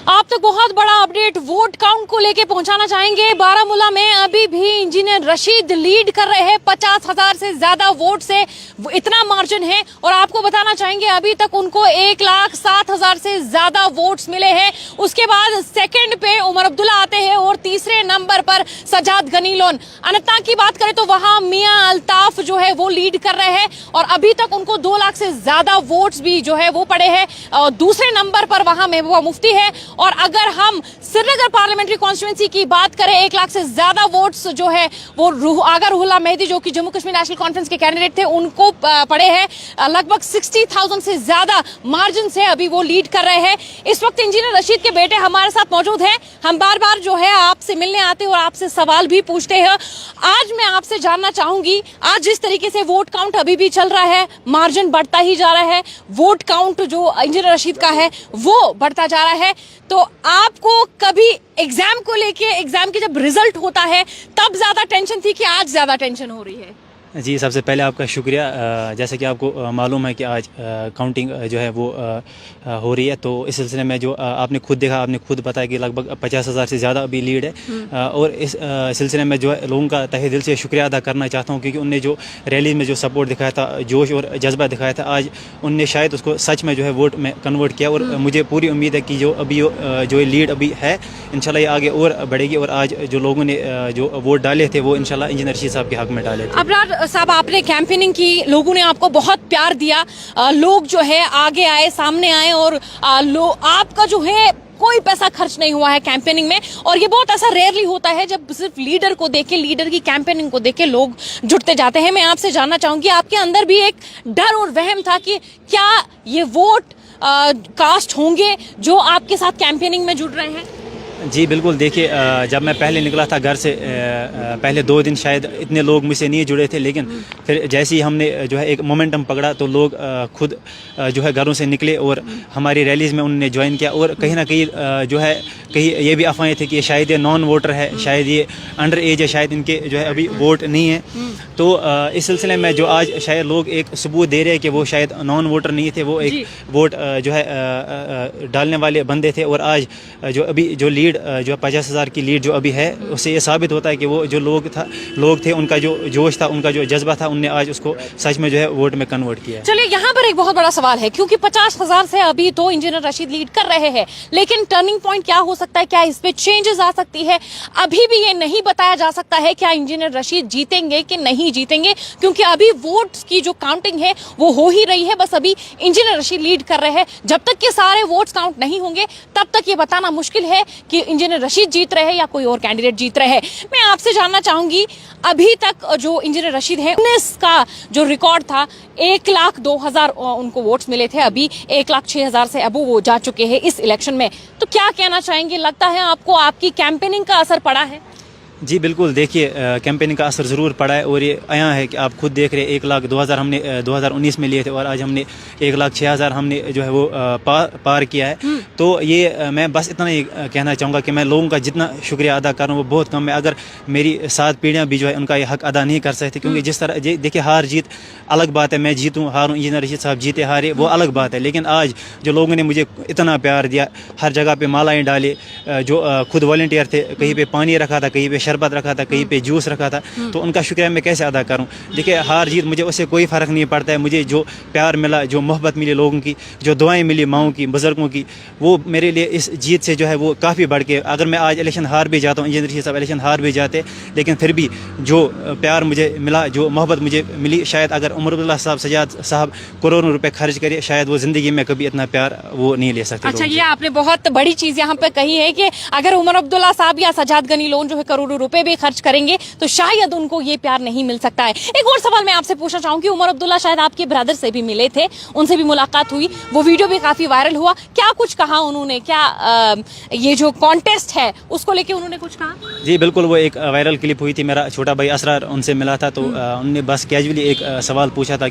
आप तक बहुत बड़ा अपडेट वोट काउंट को लेके पहुंचाना चाहेंगे। बारामूला में अभी भी इंजीनियर रशीद लीड कर रहे हैं 50,000 से ज्यादा वोट से, इतना मार्जिन है। और आपको बताना चाहेंगे अभी तक उनको 1,07,000 से ज्यादा वोट्स मिले हैं। उसके बाद सेकंड पे उमर अब्दुल्ला आते हैं और तीसरे नंबर पर सजाद गनी लोन। अनंतनाग की बात करें तो वहां मियां अल्ताफ जो है वो लीड कर रहे हैं और अभी तक उनको 2 लाख से ज्यादा वोट्स भी जो है वो पड़े हैं। दूसरे नंबर पर वहां महबूबा मुफ्ती है। और अगर हम श्रीनगर पार्लियामेंट्री कॉन्स्टिट्यूंसी की बात करें, 1 लाख से ज्यादा वोट्स जो है वो आगा रुहुल्लाह मेहदी जो कि जम्मू कश्मीर नेशनल कॉन्फ्रेंस के कैंडिडेट थे उनको पड़े हैं। लगभग 60,000 से ज्यादा मार्जिन से अभी वो लीड कर रहे हैं। इस वक्त इंजीनियर रशीद के बेटे हमारे साथ मौजूद हैं। हम बार बार जो है आपसे मिलने आते हैं और आपसे सवाल भी पूछते हैं। आज मैं आपसे जानना चाहूंगी, आज जिस तरीके से वोट काउंट अभी भी चल रहा है, मार्जिन बढ़ता ही जा रहा है, वोट काउंट जो इंजीनियर रशीद का है वो बढ़ता जा रहा है, तो आपको कभी एग्जाम को लेके, एग्जाम के जब रिजल्ट होता है तब ज्यादा टेंशन थी कि आज ज्यादा टेंशन हो रही है? जी, सबसे पहले आपका शुक्रिया। जैसे कि आपको मालूम है कि आज काउंटिंग जो है वो हो रही है, तो इस सिलसिले में जो आपने खुद देखा, आपने खुद बताया कि लगभग 50,000 से ज़्यादा अभी लीड है। और इस सिलसिले में जो है लोगों का तहे दिल से शुक्रिया अदा करना चाहता हूँ, क्योंकि उनने जो रैली में जो सपोर्ट दिखाया था, जोश और जज्बा दिखाया था, आज उनने शायद उसको सच में जो है वोट में कन्वर्ट किया। और मुझे पूरी उम्मीद है कि जो अभी जो लीड अभी है इंशाल्लाह ये आगे और बढ़ेगी। और आज जो लोगों ने जो वोट डाले थे वो इंशाल्लाह इंजीनियर रशीद साहब के हक में डाले थे। अबरार साहब, आपने कैंपेनिंग की, लोगों ने आपको बहुत प्यार दिया, लोग जो है आगे आए, सामने आए और आपका जो है कोई पैसा खर्च नहीं हुआ है कैंपेनिंग में। और ये बहुत ऐसा रेयरली होता है जब सिर्फ लीडर को देखे, लीडर की कैंपेनिंग को देखे लोग जुटते जाते हैं। मैं आपसे जानना चाहूंगी, आपके अंदर भी एक डर और वहम था कि क्या ये वोट कास्ट होंगे जो आपके साथ कैंपेनिंग में जुड़ रहे हैं? जी बिल्कुल। देखिए, जब मैं पहले निकला था घर से, पहले 2 दिन शायद इतने लोग मुझसे नहीं जुड़े थे, लेकिन फिर जैसे ही हमने जो है एक मोमेंटम पकड़ा तो लोग खुद जो है घरों से निकले और हमारी रैलीज़ में उन्होंने ज्वाइन किया। और कहीं ना कहीं जो है कहीं ये भी अफवाहें थी कि शायद ये नॉन वोटर है, शायद ये अंडर एज है, शायद इनके जो है अभी वोट नहीं है। तो इस सिलसिले में जो आज शायद लोग एक सबूत दे रहे हैं कि वो शायद नॉन वोटर नहीं थे, वो एक वोट जो है डालने वाले बंदे थे। और आज जो अभी जो लीड जो 50,000 की लीड जो अभी है, उससे ये साबित होता है कि वो जो लोग थे उनका जो जोश था, उनका जो जज्बा था, उनने आज उसको सच में जो है वोट में कन्वर्ट किया। चलिए, यहाँ पर एक बहुत बड़ा सवाल है, क्योंकि 50,000 से अभी तो इंजीनियर रशीद लीड कर रहे हैं, लेकिन टर्निंग पॉइंट क्या हो सकता है? क्या इस पे चेंजेस आ सकती है? अभी भी ये नहीं बताया जा सकता है क्या इंजीनियर रशीद जीतेंगे कि नहीं जीतेंगे, क्योंकि अभी वोट्स की जो काउंटिंग है वो हो ही रही है। बस अभी इंजीनियर रशीद लीड कर रहे हैं। जब तक के सारे वोट्स काउंट नहीं होंगे तब तक ये बताना मुश्किल है कि इंजीनियर रशीद जीत रहे हैं या कोई और कैंडिडेट जीत रहे हैं। मैं आपसे जानना चाहूंगी, अभी तक जो इंजीनियर रशीद है 19 का जो रिकॉर्ड था, 1,02,000 उनको वोट्स मिले थे, अभी 1,06,000 से अब वो जा चुके हैं इस इलेक्शन में। तो क्या कहना चाहेंगे, लगता है आपको आपकी कैंपेनिंग का असर पड़ा है? जी बिल्कुल। देखिए, कैंपेनिंग का असर ज़रूर पड़ा है और ये आया है कि आप खुद देख रहे हैं 1,02,000 हमने 2019 में लिए थे और आज हमने 1,06,000 हमने जो है वो पार किया है। तो ये मैं बस इतना ही कहना चाहूँगा कि मैं लोगों का जितना शुक्रिया अदा कर रहा हूँ वो बहुत कम है। अगर मेरी 7 पीढ़ियाँ भी जो है उनका ये हक अदा नहीं कर सकती, क्योंकि जिस तरह देखिए हार जीत अलग बात है, मैं जीतूँ हारूँ, इंजीनियर रशीद साहब जीते हारे वो अलग बात है, लेकिन आज जो लोगों ने मुझे इतना प्यार दिया, हर जगह पे मालाएँ डाले, जो खुद वॉलंटियर थे, कहीं पे पानी रखा था, कहीं पे शरबत रखा था, कहीं पे जूस रखा था, तो उनका शुक्रिया मैं कैसे अदा करूं? देखिए, हार जीत मुझे उससे कोई फ़र्क नहीं पड़ता है। मुझे जो प्यार मिला, जो मोहब्बत मिली लोगों की, जो दुआएं मिली माओं की, बुजुर्गों की, वो मेरे लिए इस जीत से जो है वो काफ़ी बढ़ के, अगर मैं आज इलेक्शन हार भी जाता हूँ, इंजीनियर रशीद साहब इलेक्शन हार भी जाते, लेकिन फिर भी जो प्यार मुझे मिला, जो मोहब्बत मुझे मिली, शायद अगर उमर अब्दुल्ला साहब, सजाद साहब करोड़ों रुपए खर्च करे, शायद वो ज़िंदगी में कभी इतना प्यार वो नहीं ले सकते। अच्छा, ये आपने बहुत बड़ी चीज़ यहाँ पे कही है कि अगर उमर अब्दुल्ला साहब या सजाद गनी लोन जो है करोड़ों रुपए भी खर्च करेंगे तो शायद उनको ये प्यार नहीं मिल सकता है। एक और सवाल मैं आपसे पूछना चाहूंगी, उमर अब्दुल्ला शायद आपके ब्रदर से भी मिले थे, उनसे भी मुलाकात हुई, वो वीडियो भी काफी वायरल हुआ, क्या कुछ कहा उन्होंने? क्या ये जो कॉन्टेस्ट है उसको लेके उन्होंने कुछ कहा? जी बिल्कुल, वो एक वायरल क्लिप हुई थी, मेरा छोटा भाई असरार उनसे मिला था, तो उन्होंने बस कैजुअली एक सवाल पूछा था